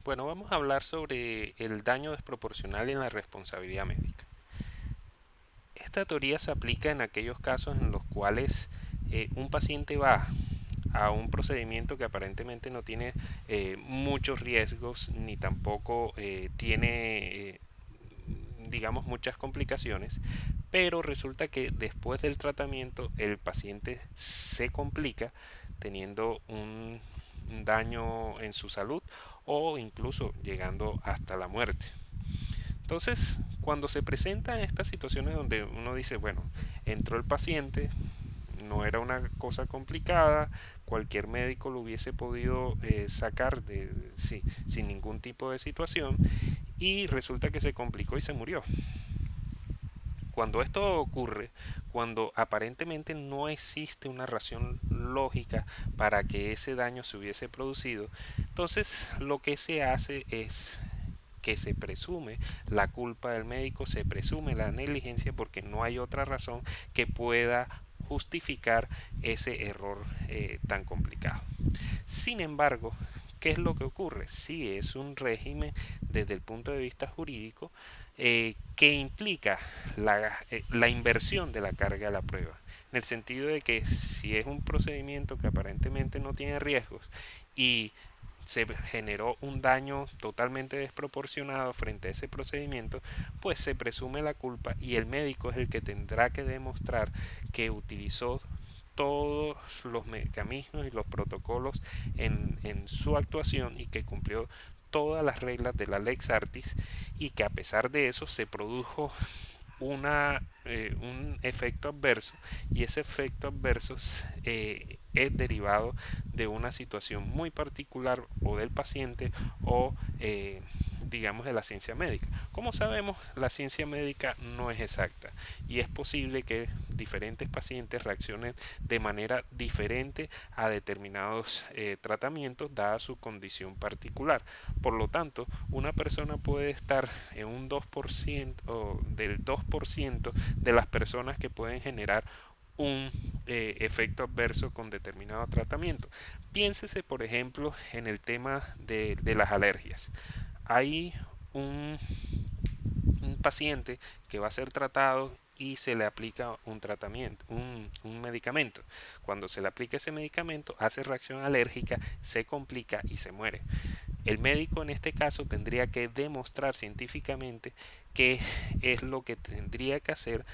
Bueno, vamos a hablar sobre el daño desproporcional en la responsabilidad médica. Esta teoría se aplica en aquellos casos en los cuales un paciente va a un procedimiento que aparentemente no tiene muchos riesgos ni tampoco tiene, digamos, muchas complicaciones, pero resulta que después del tratamiento el paciente se complica teniendo un daño en su salud o incluso llegando hasta la muerte. Entonces, cuando se presentan estas situaciones donde uno dice, bueno, entró el paciente, no era una cosa complicada, cualquier médico lo hubiese podido sacar sí, sin ningún tipo de situación y resulta que se complicó y se murió. Cuando esto ocurre, cuando aparentemente no existe una razón lógica para que ese daño se hubiese producido, entonces lo que se hace es que se presume la culpa del médico, se presume la negligencia porque no hay otra razón que pueda justificar ese error tan complicado. Sin embargo, ¿qué es lo que ocurre? Sí, es un régimen desde el punto de vista jurídico que implica la inversión de la carga de la prueba. En el sentido de que si es un procedimiento que aparentemente no tiene riesgos y se generó un daño totalmente desproporcionado frente a ese procedimiento, pues se presume la culpa y el médico es el que tendrá que demostrar que utilizó todos los mecanismos y los protocolos en su actuación y que cumplió todas las reglas de la Lex Artis y que a pesar de eso se produjo un efecto adverso y ese efecto adverso es derivado de una situación muy particular o del paciente o digamos de la ciencia médica. Como sabemos, la ciencia médica no es exacta y es posible que diferentes pacientes reaccionen de manera diferente a determinados tratamientos dada su condición particular. Por lo tanto, una persona puede estar en un 2% o del 2% de las personas que pueden generar un efecto adverso con determinado tratamiento. Piénsese, por ejemplo, en el tema de las alergias. Hay un, un paciente que va a ser tratado y se le aplica un tratamiento, un medicamento. Cuando se le aplica ese medicamento, hace reacción alérgica, se complica y se muere. El médico en este caso tendría que demostrar científicamente qué es lo que tendría que hacer.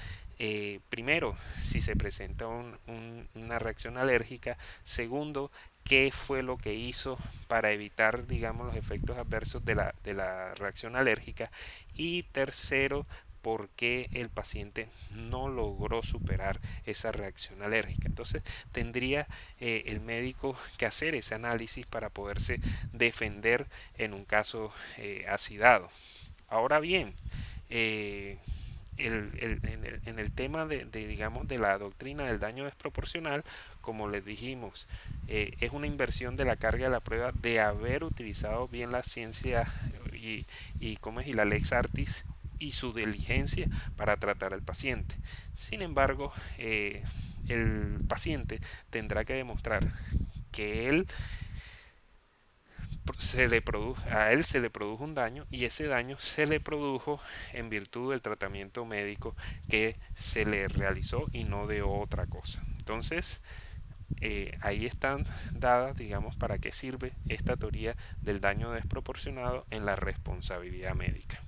Primero, si se presenta una reacción alérgica. Segundo, qué fue lo que hizo para evitar, digamos, los efectos adversos de la reacción alérgica. Y tercero, por qué el paciente no logró superar esa reacción alérgica. Entonces tendría el médico que hacer ese análisis para poderse defender en un caso así dado. Ahora bien, eh, en el tema digamos, de la doctrina del daño desproporcional, como les dijimos, es una inversión de la carga de la prueba de haber utilizado bien la ciencia y la Lex Artis y su diligencia para tratar al paciente. Sin embargo, el paciente tendrá que demostrar que a él se le produjo un daño y ese daño se le produjo en virtud del tratamiento médico que se le realizó y no de otra cosa. Entonces, ahí están dadas, digamos, para qué sirve esta teoría del daño desproporcionado en la responsabilidad médica.